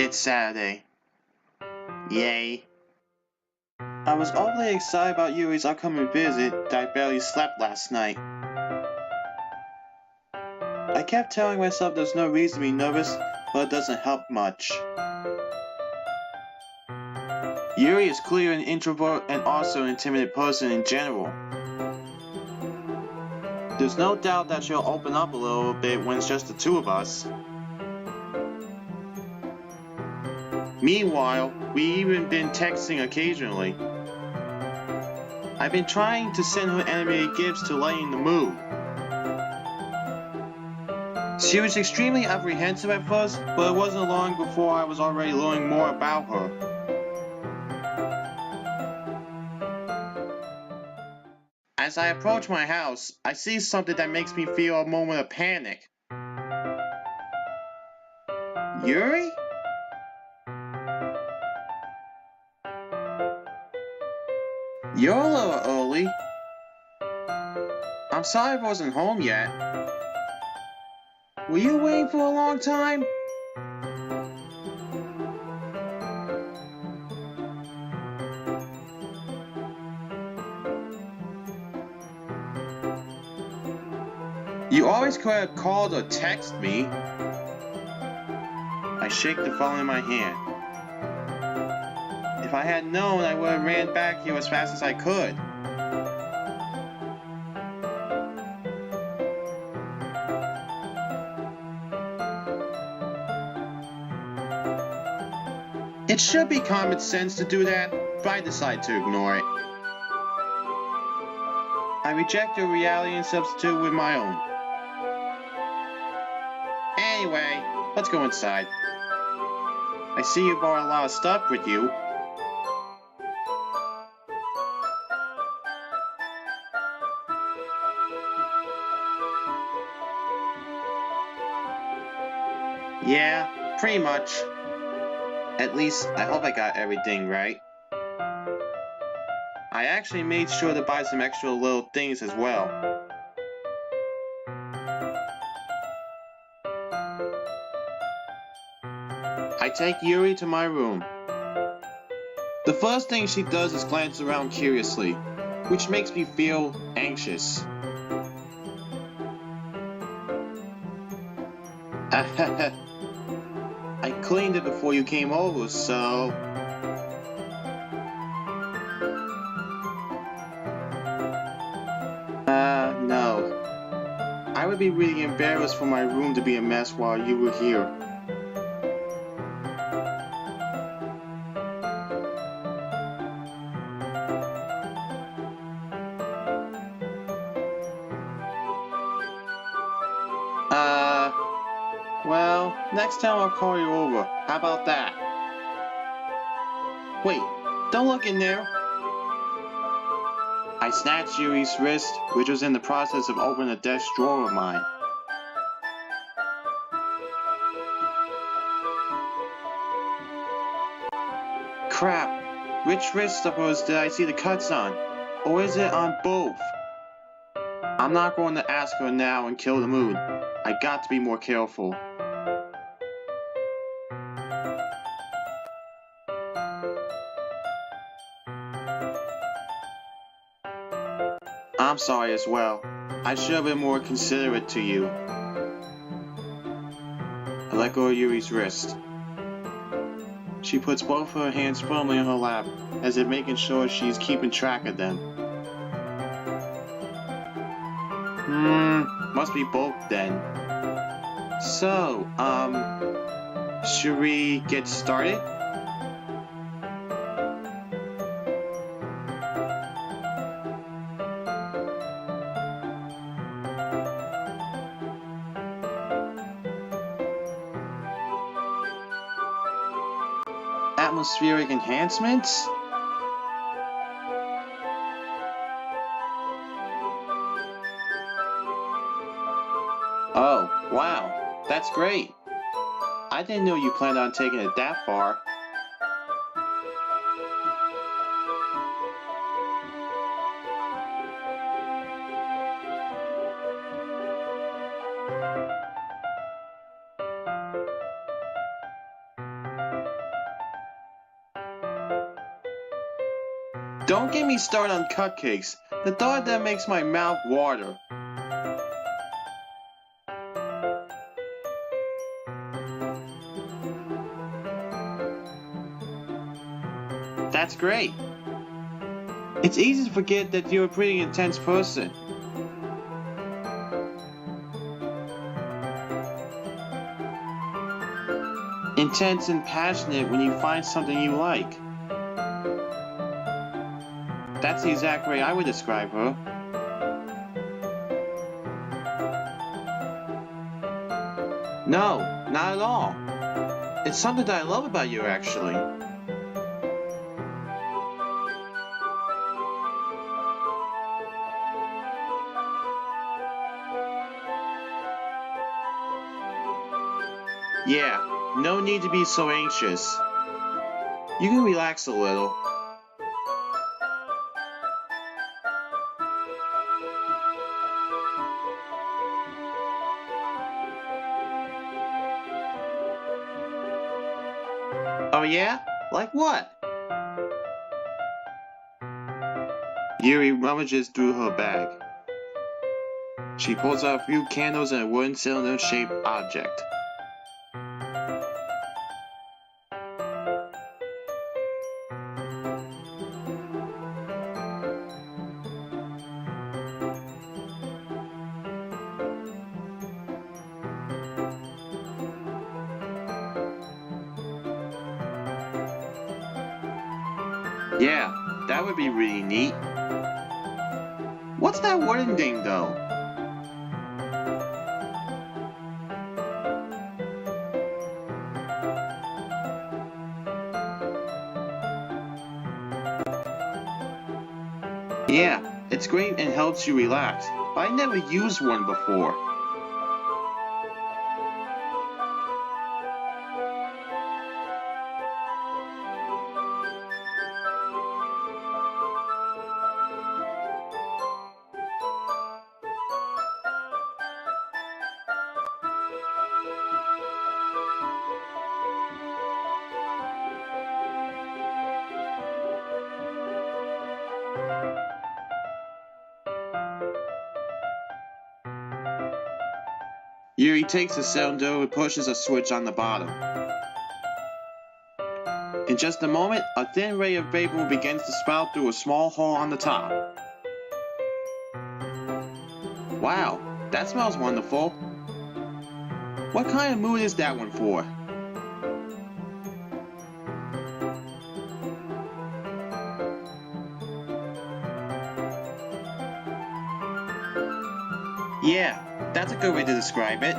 It's Saturday. Yay. I was overly excited about Yuri's upcoming visit that I barely slept last night. I kept telling myself there's no reason to be nervous, but it doesn't help much. Yuri is clearly an introvert and also an intimidated person in general. There's no doubt that she'll open up a little bit when it's just the two of us. Meanwhile, we've even been texting occasionally. I've been trying to send her animated gifs to lighten the mood. She was extremely apprehensive at first, but it wasn't long before I was already learning more about her. As I approach my house, I see something that makes me feel a moment of panic. Yuri? You're a little early. I'm sorry I wasn't home yet. Were you waiting for a long time? You always could have called or texted me. I shake the phone in my hand. If I had known, I would have ran back here as fast as I could. It should be common sense to do that, but I decide to ignore it. I reject your reality and substitute with my own. Anyway, let's go inside. I see you brought a lot of stuff with you. Yeah, pretty much. At least, I hope I got everything right. I actually made sure to buy some extra little things as well. I take Yuri to my room. The first thing she does is glance around curiously, which makes me feel anxious. I cleaned it before you came over, so... No. I would be really embarrassed for my room to be a mess while you were here. Well, next time I'll call you over. How about that? Wait, don't look in there. I snatched Yuri's wrist, which was in the process of opening a desk drawer of mine. Crap, which wrist of hers did I see the cuts on? Or is it on both? I'm not going to ask her now and kill the mood. I got to be more careful. I'm sorry as well. I should have been more considerate to you. I let go of Yuri's wrist. She puts both her hands firmly in her lap, as if making sure she's keeping track of them. Must be both then. So, should we get started? Atmospheric enhancements? Oh, wow, that's great. I didn't know you planned on taking it that far. Don't get me started on cupcakes. The thought of them makes my mouth water. That's great. It's easy to forget that you're a pretty intense person. Intense and passionate when you find something you like. That's the exact way I would describe her. No, not at all. It's something that I love about you, actually. Yeah, no need to be so anxious. You can relax a little. Oh yeah? Like what? Yuri rummages through her bag. She pulls out a few candles and a wooden cylinder-shaped object. Yeah, that would be really neat. What's that wooden thing, though? Yeah, it's great and helps you relax, but I never used one before. Yuri takes the cylinder and pushes a switch on the bottom. In just a moment, a thin ray of vapor begins to spout through a small hole on the top. Wow, that smells wonderful. What kind of mood is that one for? Yeah, that's a good way to describe it.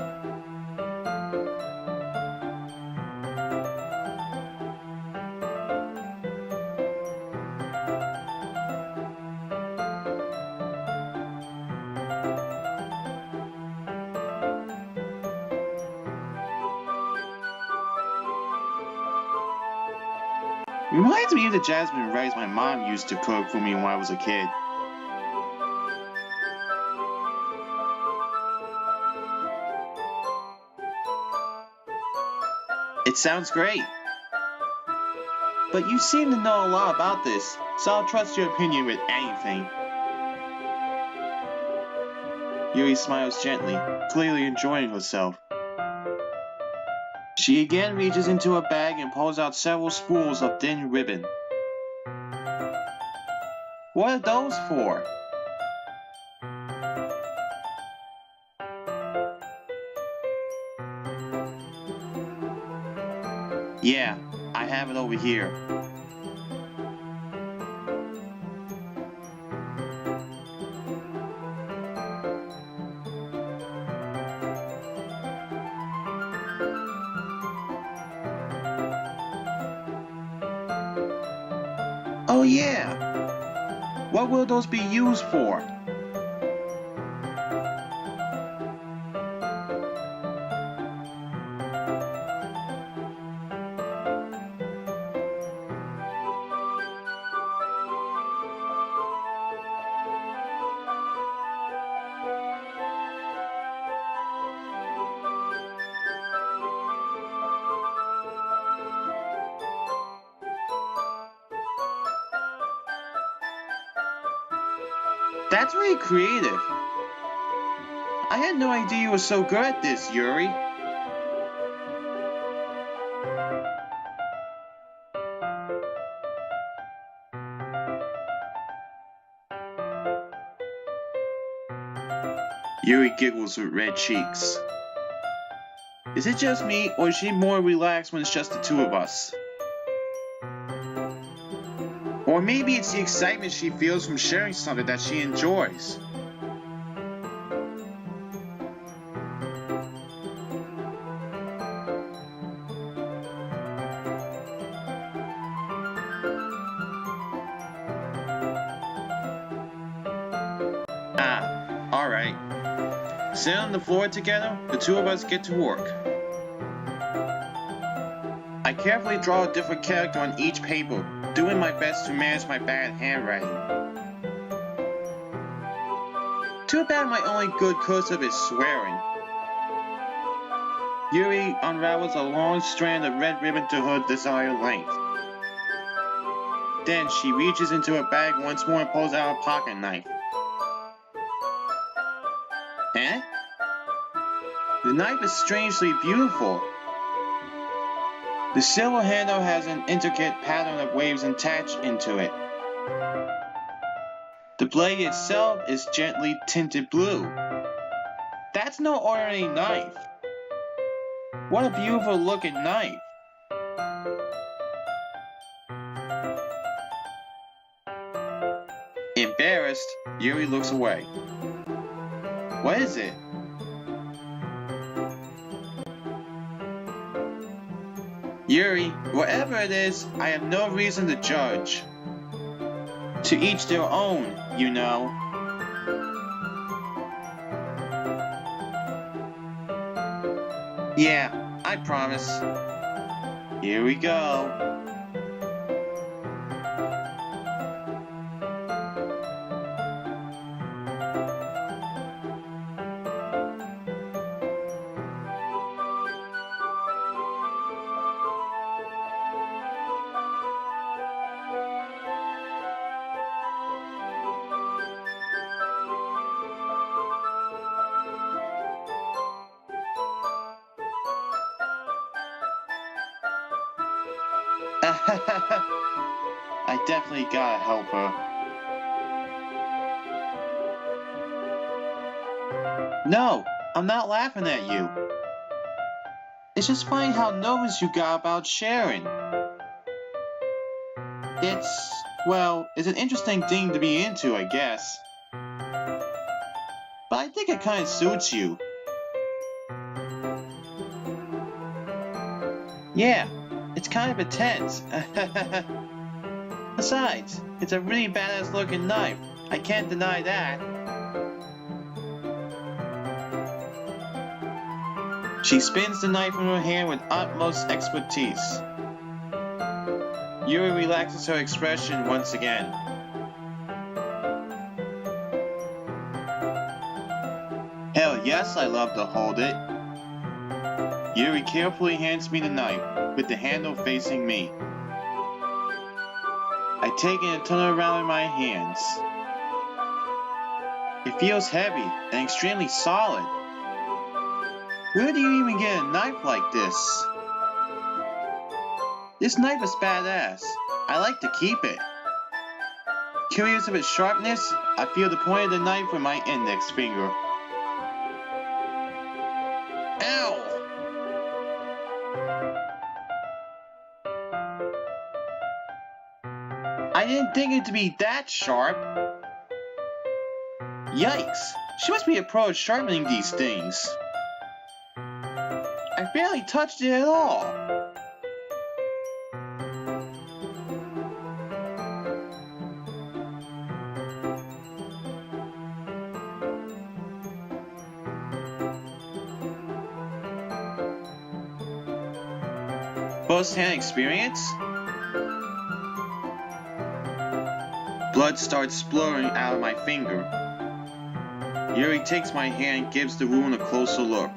Reminds me of the jasmine rice my mom used to cook for me when I was a kid. It sounds great. But you seem to know a lot about this, so I'll trust your opinion with anything. Yuri smiles gently, clearly enjoying herself. She again reaches into a bag and pulls out several spools of thin ribbon. What are those for? Yeah, I have it over here. Oh yeah! What will those be used for? That's really creative. I had no idea you were so good at this, Yuri. Yuri giggles with red cheeks. Is it just me, or is she more relaxed when it's just the two of us? Or maybe it's the excitement she feels from sharing something that she enjoys. Alright. Sit on the floor together, the two of us get to work. I carefully draw a different character on each paper, doing my best to manage my bad handwriting. Too bad my only good cursive is swearing. Yuri unravels a long strand of red ribbon to her desired length. Then she reaches into her bag once more and pulls out a pocket knife. Eh? The knife is strangely beautiful. The silver handle has an intricate pattern of waves attached into it. The blade itself is gently tinted blue. That's no ordinary knife. What a beautiful looking knife. Embarrassed, Yuri looks away. What is it? Yuri, whatever it is, I have no reason to judge. To each their own, you know. Yeah, I promise. Here we go. I definitely gotta help her. No, I'm not laughing at you. It's just funny how nervous you got about sharing. It's an interesting thing to be into, I guess. But I think it kind of suits you. Yeah, it's kind of intense. Besides, it's a really badass looking knife. I can't deny that. She spins the knife in her hand with utmost expertise. Yuri relaxes her expression once again. Hell yes, I love to hold it. Yuri carefully hands me the knife, with the handle facing me. I take it and turn it around in my hands. It feels heavy and extremely solid. Where do you even get a knife like this? This knife is badass. I like to keep it. Curious of its sharpness, I feel the point of the knife with my index finger. Ow! I didn't think it to be that sharp. Yikes! She must be a pro at sharpening these things. I barely touched it at all. First-hand experience? Blood starts splurting out of my finger. Yuri takes my hand and gives the wound a closer look.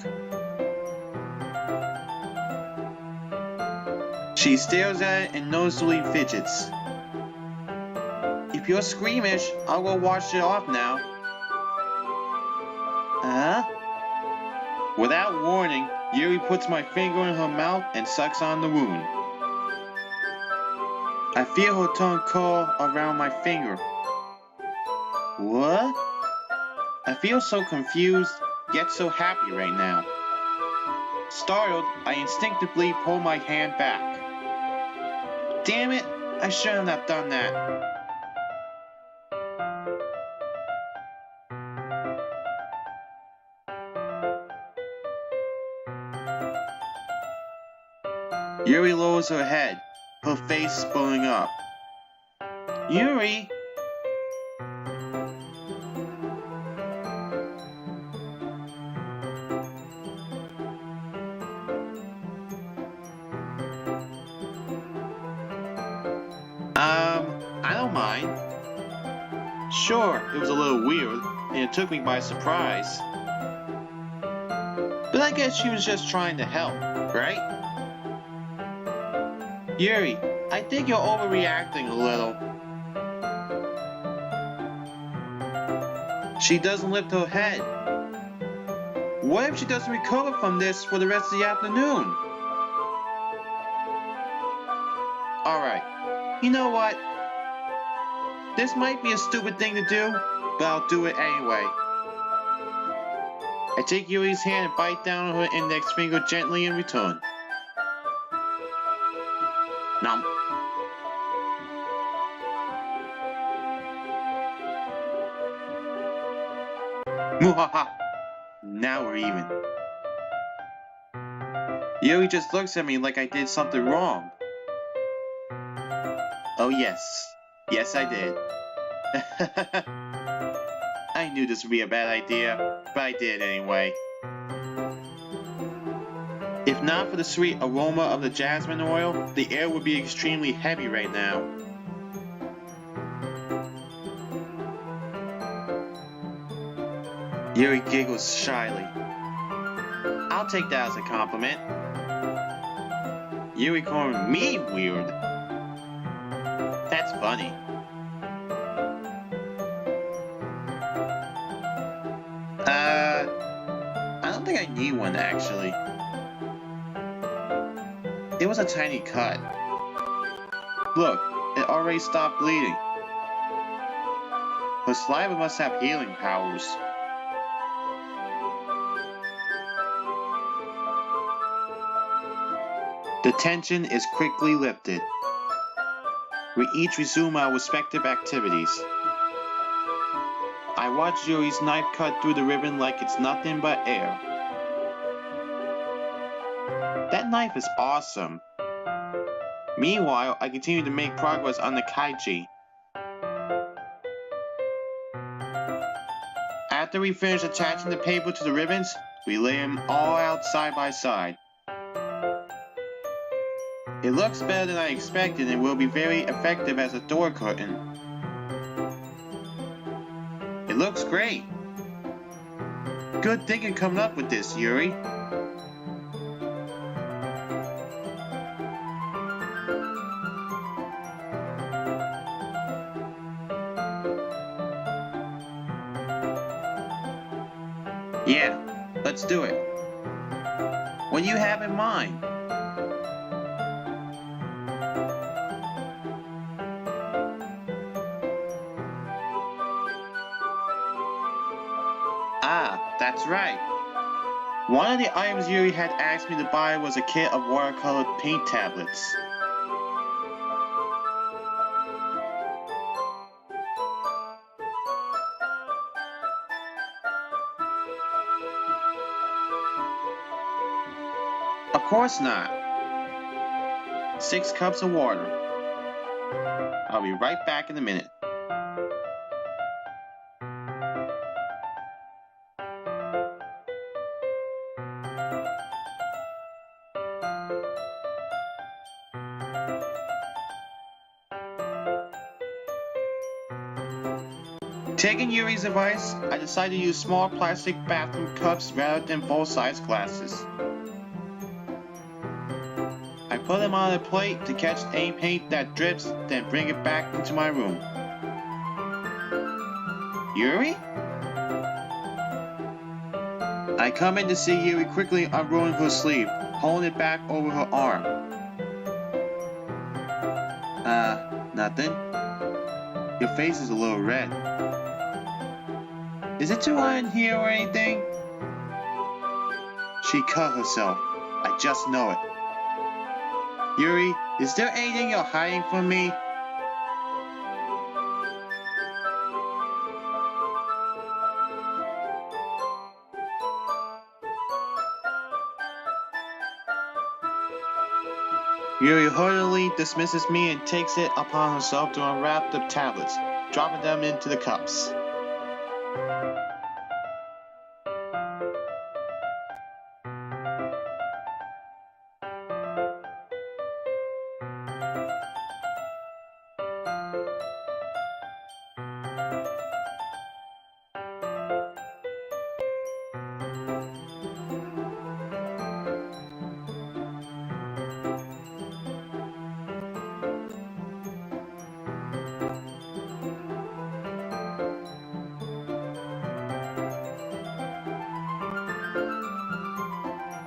She stares at it and noticeably fidgets. It If you're squeamish, I'll go wash it off now. Huh? Without warning, Yuri puts my finger in her mouth and sucks on the wound. I feel her tongue curl around my finger. What? I feel so confused, yet so happy right now. Startled, I instinctively pull my hand back. Damn it, I should have not done that. Yuri lowers her head, her face spilling up. Yuri! I don't mind. Sure, it was a little weird, and it took me by surprise. But I guess she was just trying to help, right? Yuri, I think you're overreacting a little. She doesn't lift her head. What if she doesn't recover from this for the rest of the afternoon? Alright, you know what? This might be a stupid thing to do, but I'll do it anyway. I take Yuri's hand and bite down on her index finger gently in return. Nom. Muhaha! Now we're even. Yuri just looks at me like I did something wrong. Oh yes. Yes, I did. I knew this would be a bad idea, but I did anyway. If not for the sweet aroma of the jasmine oil, the air would be extremely heavy right now. Yuri giggles shyly. I'll take that as a compliment. Yuri calling me weird. That's funny. I don't think I need one actually. It was a tiny cut. Look, it already stopped bleeding. Her saliva must have healing powers. The tension is quickly lifted. We each resume our respective activities. I watch Yuri's knife cut through the ribbon like it's nothing but air. That knife is awesome. Meanwhile, I continue to make progress on the kaiji. After we finish attaching the paper to the ribbons, we lay them all out side by side. It looks better than I expected and will be very effective as a door curtain. It looks great. Good thinking coming up with this, Yuri. Yeah, let's do it. What do you have in mind? Ah, that's right. One of the items Yuri had asked me to buy was a kit of watercolor paint tablets. Of course not. 6 cups of water. I'll be right back in a minute. Taking Yuri's advice, I decided to use small plastic bathroom cups rather than full-size glasses. I put them on a plate to catch any paint that drips, then bring it back into my room. Yuri? I come in to see Yuri quickly unrolling her sleeve, holding it back over her arm. Nothing. Your face is a little red. Is it too hot in here or anything? She cut herself. I just know it. Yuri, is there anything you're hiding from me? Yuri heartily dismisses me and takes it upon herself to unwrap the tablets, dropping them into the cups.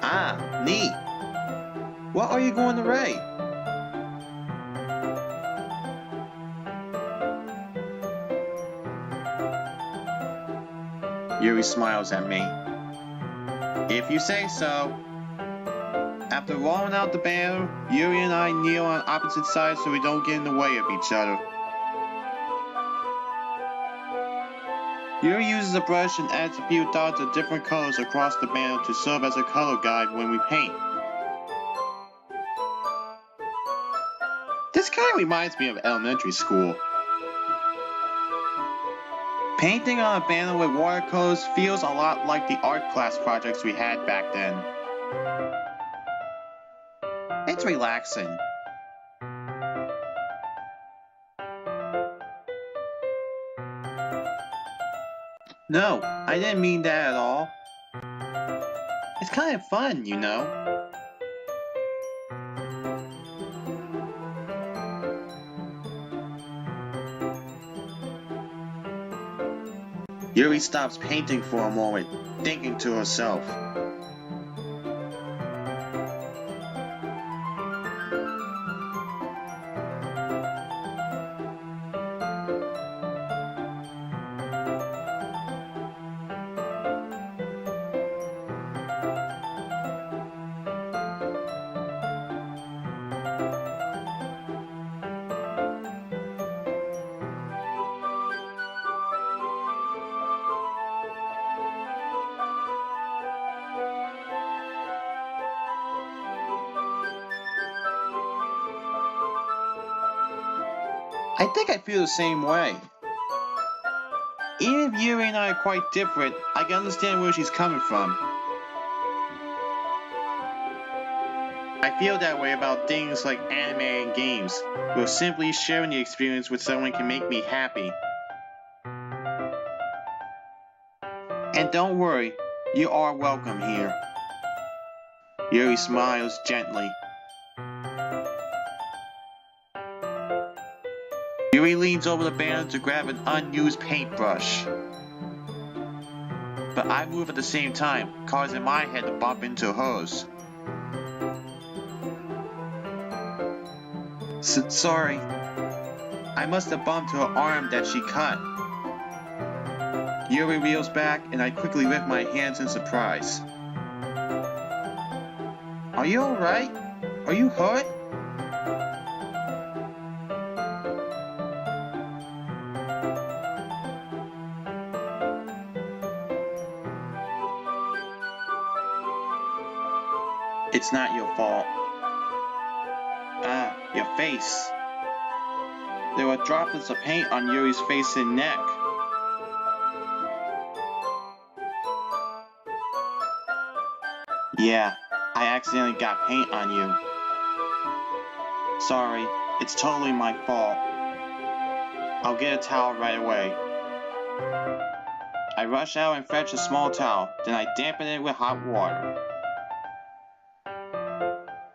Ah, neat. What are you going to write? Yuri smiles at me. If you say so. After rolling out the banner, Yuri and I kneel on opposite sides so we don't get in the way of each other. Yuri uses a brush and adds a few dots of different colors across the banner to serve as a color guide when we paint. This kind of reminds me of elementary school. Painting on a banner with watercolors feels a lot like the art class projects we had back then. It's relaxing. No, I didn't mean that at all. It's kind of fun, you know. Yuri stops painting for a moment, thinking to herself. I think I feel the same way. Even if Yuri and I are quite different, I can understand where she's coming from. I feel that way about things like anime and games, where simply sharing the experience with someone can make me happy. And don't worry, you are welcome here. Yuri smiles gently. Yuri leans over the banner to grab an unused paintbrush. But I move at the same time, causing my head to bump into hers. Sorry. I must have bumped her arm that she cut. Yuri reels back and I quickly lift my hands in surprise. Are you alright? Are you hurt? It's not your fault. Ah, your face. There were droplets of paint on Yuri's face and neck. Yeah, I accidentally got paint on you. Sorry, it's totally my fault. I'll get a towel right away. I rush out and fetch a small towel, then I dampen it with hot water.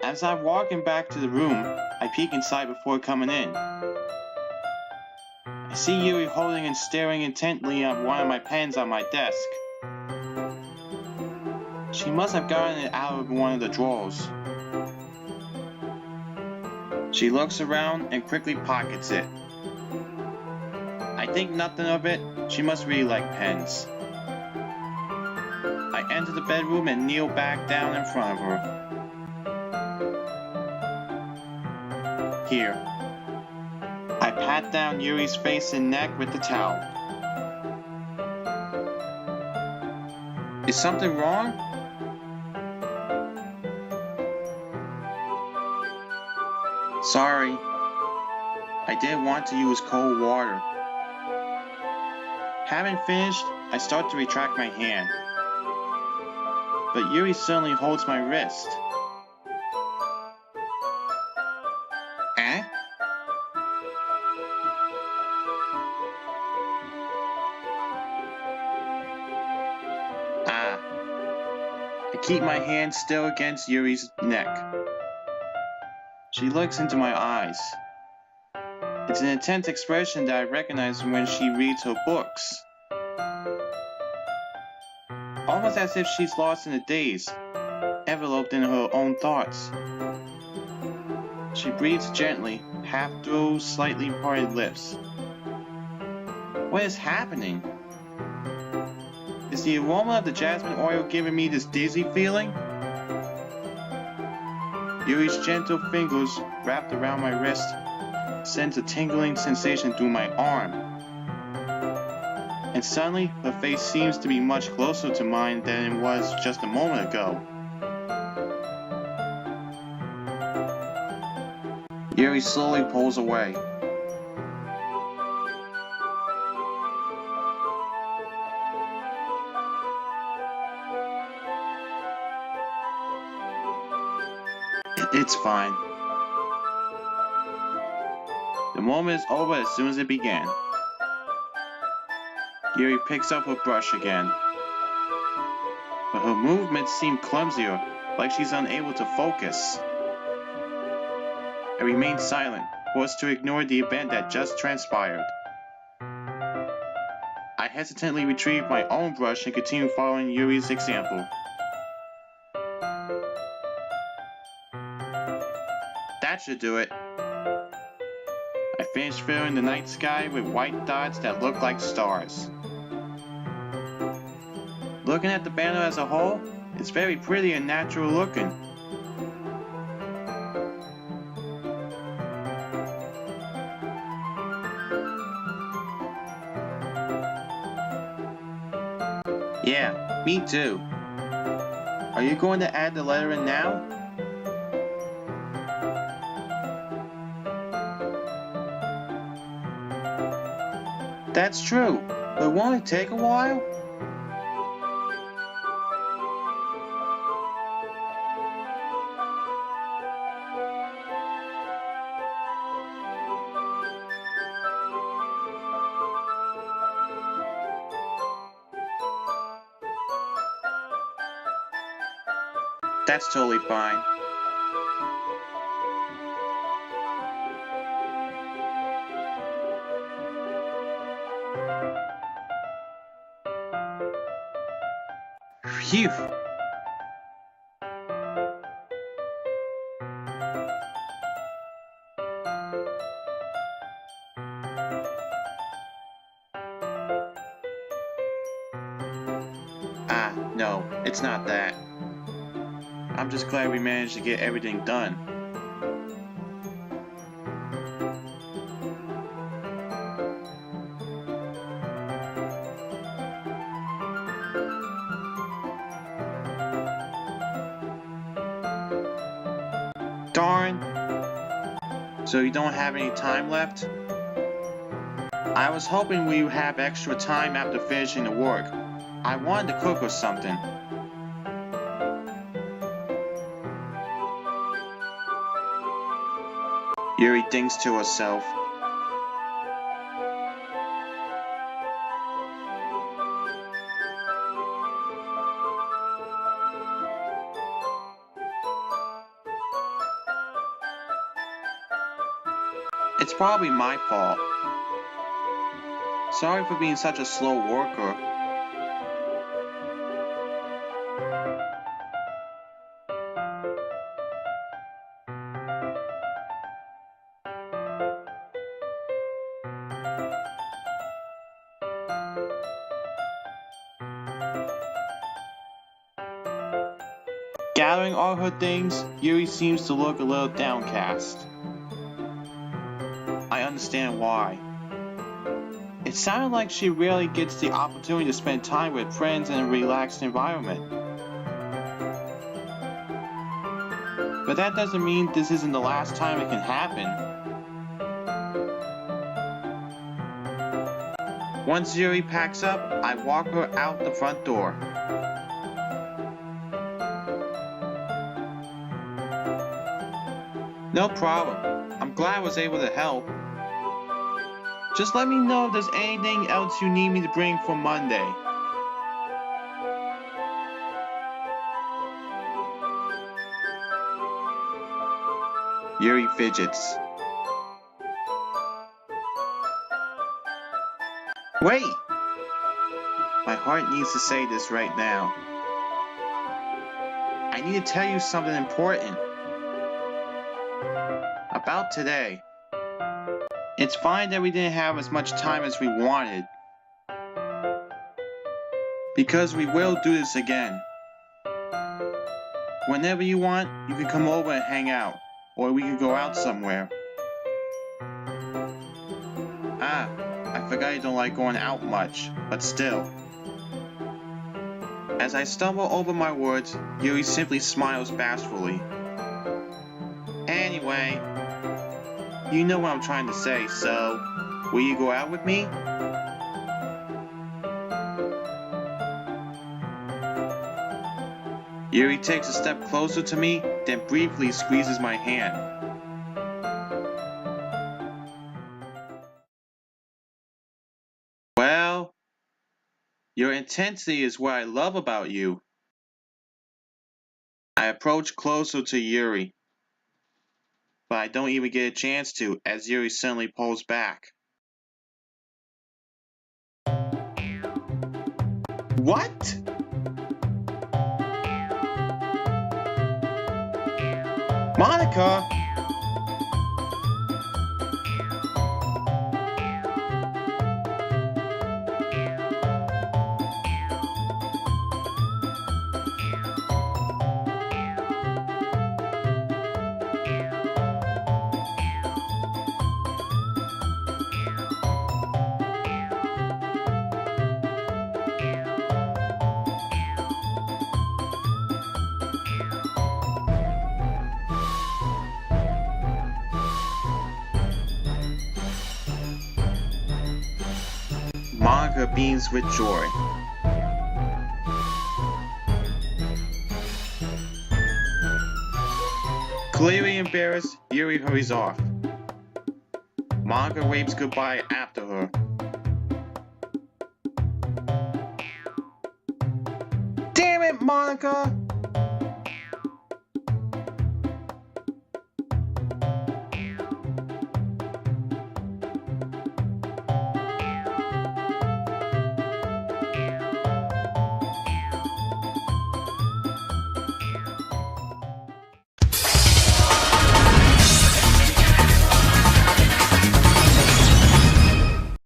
As I'm walking back to the room, I peek inside before coming in. I see Yuri holding and staring intently at one of my pens on my desk. She must have gotten it out of one of the drawers. She looks around and quickly pockets it. I think nothing of it. She must really like pens. I enter the bedroom and kneel back down in front of her. Here. I pat down Yuri's face and neck with the towel. Is something wrong? Sorry. I didn't want to use cold water. Having finished, I start to retract my hand. But Yuri suddenly holds my wrist. Eh? Ah. I keep my hand still against Yuri's neck. She looks into my eyes. It's an intense expression that I recognize when she reads her books. Almost as if she's lost in a daze, enveloped in her own thoughts. She breathes gently, half through slightly parted lips. What is happening? Is the aroma of the jasmine oil giving me this dizzy feeling? Yuri's gentle fingers wrapped around my wrist sends a tingling sensation through my arm. And suddenly, her face seems to be much closer to mine than it was just a moment ago. Yuri slowly pulls away. It's fine. The moment is over as soon as it began. Yuri picks up her brush again. But her movements seem clumsier, like she's unable to focus. I remain silent, forced to ignore the event that just transpired. I hesitantly retrieve my own brush and continue following Yuri's example. That should do it. I finish filling the night sky with white dots that look like stars. Looking at the banner as a whole, it's very pretty and natural looking. Yeah, me too. Are you going to add the letter in now? That's true, but won't it take a while? That's totally fine. Phew. Ah, no, it's not that. I'm just glad we managed to get everything done. Darn! So you don't have any time left? I was hoping we would have extra time after finishing the work. I wanted to cook or something. Yuri thinks to herself. It's probably my fault. Sorry for being such a slow worker. Gathering all her things, Yuri seems to look a little downcast. I understand why. It sounded like she rarely gets the opportunity to spend time with friends in a relaxed environment. But that doesn't mean this isn't the last time it can happen. Once Yuri packs up, I walk her out the front door. No problem. I'm glad I was able to help. Just let me know if there's anything else you need me to bring for Monday. Yuri fidgets. Wait! My heart needs to say this right now. I need to tell you something important. About today. It's fine that we didn't have as much time as we wanted. Because we will do this again. Whenever you want, you can come over and hang out. Or we could go out somewhere. Ah, I forgot you don't like going out much, but still. As I stumble over my words, Yuri simply smiles bashfully. Anyway, you know what I'm trying to say, so will you go out with me? Yuri takes a step closer to me, then briefly squeezes my hand. Well, your intensity is what I love about you. I approach closer to Yuri, but I don't even get a chance to, as Yuri suddenly pulls back. What? Monica! Monica beams with joy. Clearly embarrassed, Yuri hurries off. Monica waves goodbye after her. Damn it, Monica!